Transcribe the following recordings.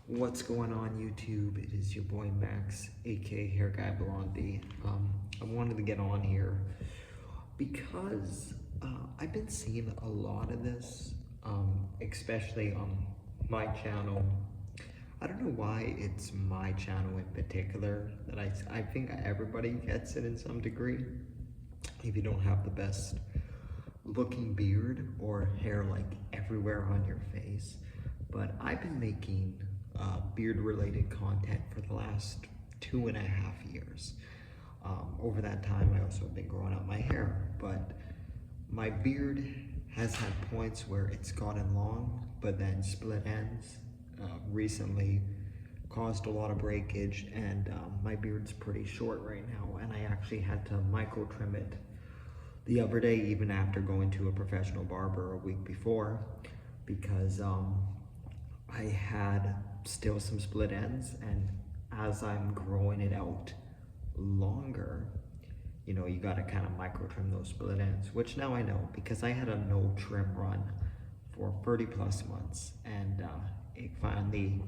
What's going on YouTube? It is your boy Max, aka Hair Guy Blondie. I wanted to get on here because I've been seeing a lot of this, especially on my channel. I don't know why it's my channel in particular that I think everybody gets it in some degree. If you don't have the best looking beard or hair like everywhere on your face, but I've been making beard related content for the last 2.5 years. Over that time I also have been growing out my hair, but my beard has had points where it's gotten long but then split ends. Recently caused a lot of breakage, and my beard's pretty short right now, and I actually had to micro trim it the other day, even after going to a professional barber a week before, because I had still some split ends, and as I'm growing it out longer, you know, you gotta kind of micro trim those split ends, which now I know because I had a no trim run for 30 plus months, and it finally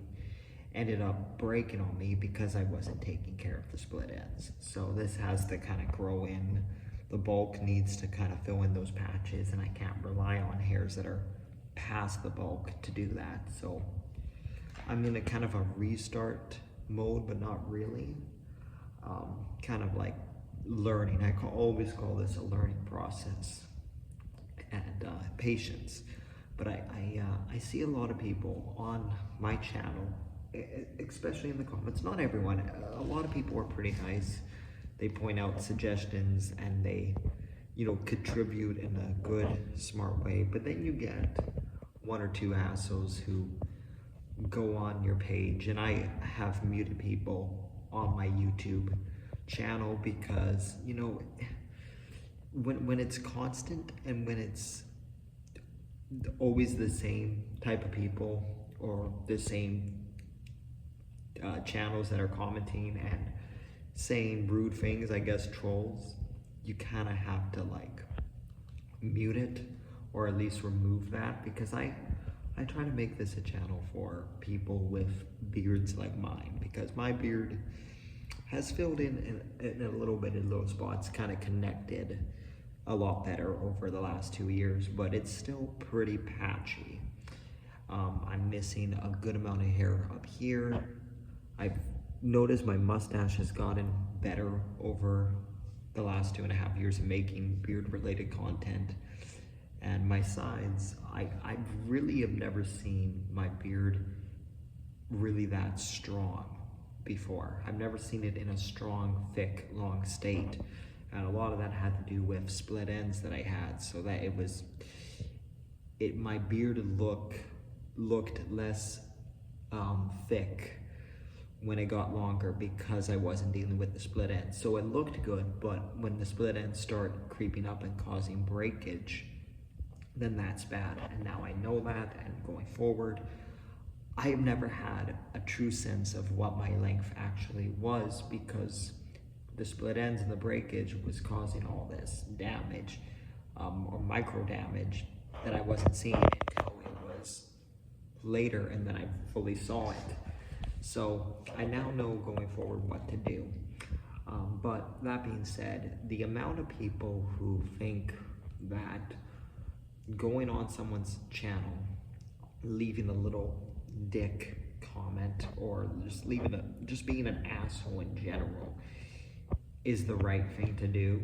ended up breaking on me because I wasn't taking care of the split ends. So this has to kind of grow in. The bulk needs to kind of fill in those patches, and I can't rely on hairs that are past the bulk to do that. So I'm in a kind of a restart mode, but not really. Kind of like learning. I always call this a learning process and patience. But I see a lot of people on my channel, especially in the comments, not everyone, a lot of people are pretty nice. They point out suggestions and they, you know, contribute in a good, smart way. But then you get one or two assholes who go on your page, and I have muted people on my YouTube channel because, you know, when it's constant and when it's always the same type of people or the same channels that are commenting and saying rude things, I guess trolls, you kind of have to like mute it or at least remove that, because I try to make this a channel for people with beards like mine, because my beard has filled in a little bit in those spots, kind of connected a lot better over the last 2 years, but it's still pretty patchy. I'm missing a good amount of hair up here. I've noticed my mustache has gotten better over the last 2.5 years of making beard related content. And my sides, I really have never seen my beard really that strong before. I've never seen it in a strong, thick, long state. And a lot of that had to do with split ends that I had, so that my beard looked less thick when it got longer because I wasn't dealing with the split ends. So it looked good, but when the split ends start creeping up and causing breakage, then that's bad. And now I know that, and going forward, I have never had a true sense of what my length actually was, because the split ends and the breakage was causing all this damage, or micro damage, that I wasn't seeing until it was later, and then I fully saw it. So I now know going forward what to do. But that being said, the amount of people who think that going on someone's channel, leaving a little dick comment, or just being an asshole in general is the right thing to do,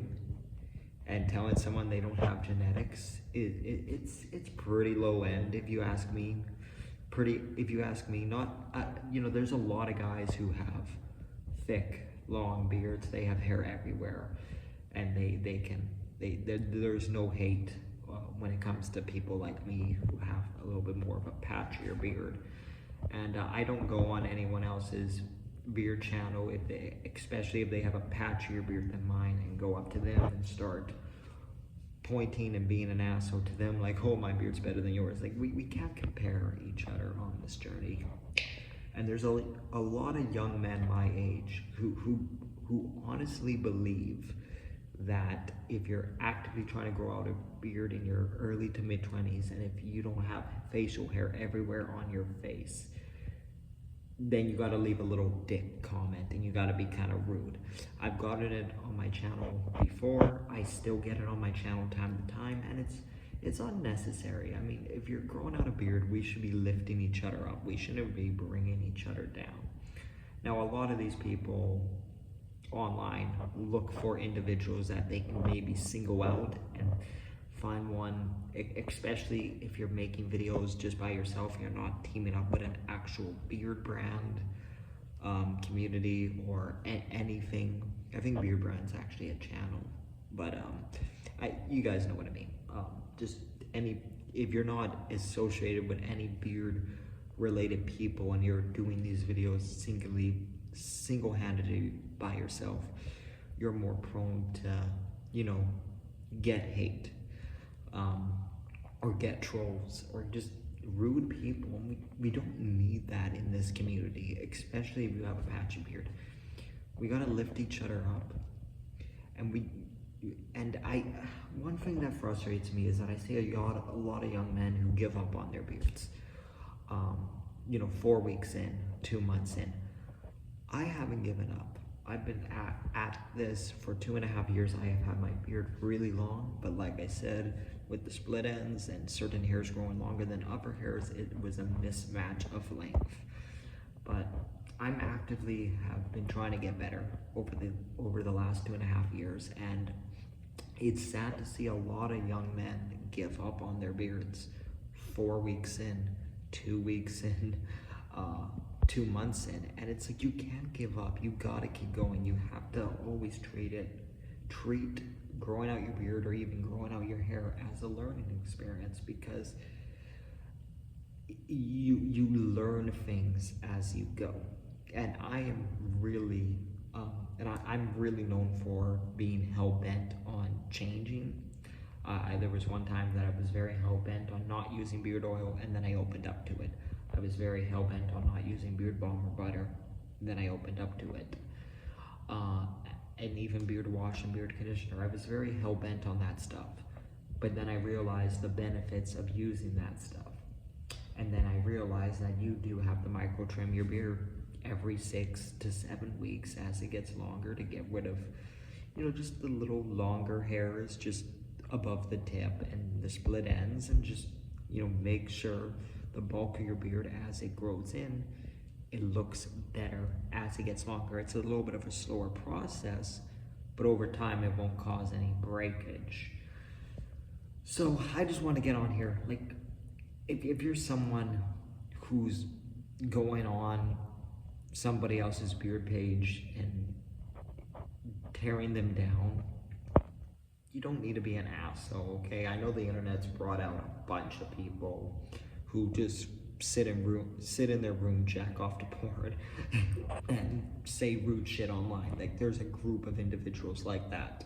and telling someone they don't have genetics, it's pretty low end, if you ask me. Not you know, there's a lot of guys who have thick, long beards. They have hair everywhere, and there's no hate when it comes to people like me who have a little bit more of a patchier beard. And I don't go on anyone else's beard channel, especially if they have a patchier beard than mine, and go up to them and start pointing and being an asshole to them, like, oh, my beard's better than yours. Like, we can't compare each other on this journey. And there's a lot of young men my age who honestly believe that if you're actively trying to grow out a beard in your early to mid 20s, and if you don't have facial hair everywhere on your face, then you gotta leave a little dick comment and you gotta be kind of rude. I've gotten it on my channel before, I still get it on my channel time to time, and it's unnecessary. I mean, if you're growing out a beard, we should be lifting each other up. We shouldn't be bringing each other down. Now, a lot of these people online look for individuals that they can maybe single out and find one, especially if you're making videos just by yourself, you're not teaming up with an actual beard brand community or anything. I think beard brand's actually a channel, but you guys know what I mean. Just if you're not associated with any beard related people and you're doing these videos single-handedly by yourself, you're more prone to, you know, get hate, or get trolls, or just rude people. We don't need that in this community, especially if you have a patchy beard. We gotta lift each other up. One thing that frustrates me is that I see a lot of young men who give up on their beards. You know, 4 weeks in, 2 months in. I haven't given up. I've been at this for 2.5 years. I have had my beard really long, but like I said, with the split ends and certain hairs growing longer than upper hairs, it was a mismatch of length. But I'm actively have been trying to get better over the last 2.5 years, and it's sad to see a lot of young men give up on their beards 4 weeks in, 2 weeks in, 2 months in, and it's like, you can't give up. You gotta keep going. You have to always treat growing out your beard or even growing out your hair as a learning experience, because you learn things as you go. And I am really I'm really known for being hell-bent on changing. There was one time that I was very hell-bent on not using beard oil, and then I opened up to it. I was very hell-bent on not using beard balm or butter, then I opened up to it. And even beard wash and beard conditioner, I was very hell-bent on that stuff. But then I realized the benefits of using that stuff. And then I realized that you do have to micro trim your beard every 6 to 7 weeks as it gets longer, to get rid of, you know, just the little longer hairs just above the tip and the split ends, and just, you know, make sure the bulk of your beard as it grows in, it looks better as it gets longer. It's a little bit of a slower process, but over time it won't cause any breakage. So I just want to get on here, like, if you're someone who's going on somebody else's beard page and tearing them down, you don't need to be an asshole, okay? I know the internet's brought out a bunch of people who just sit in their room, jack off to porn, and say rude shit online. Like, there's a group of individuals like that.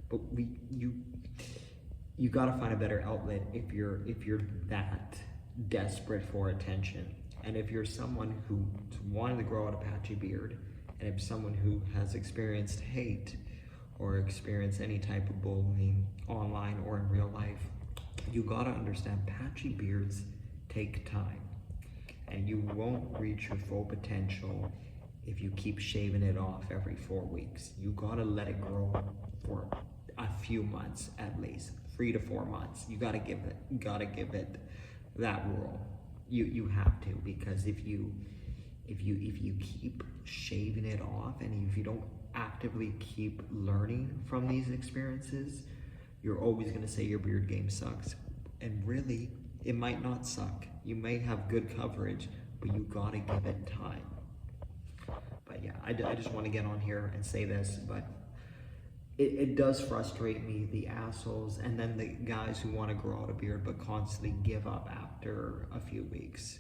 But you gotta find a better outlet if you're that desperate for attention. And if you're someone who wanted to grow out a patchy beard, and if someone who has experienced hate or experienced any type of bullying online or in real life, you gotta understand patchy beards take time, and you won't reach your full potential if you keep shaving it off every 4 weeks. You gotta let it grow for a few months, at least 3 to 4 months. You gotta give it that rule. You have to, because if you keep shaving it off, and if you don't actively keep learning from these experiences, you're always gonna say your beard game sucks. And really, it might not suck. You may have good coverage, but you gotta give it time. But yeah, I just want to get on here and say this, but it does frustrate me, the assholes, and then the guys who want to grow out a beard but constantly give up after a few weeks.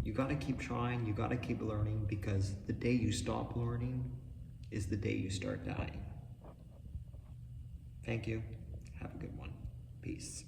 You gotta keep trying, you gotta keep learning, because the day you stop learning is the day you start dying. Thank you. Have a good one. Peace.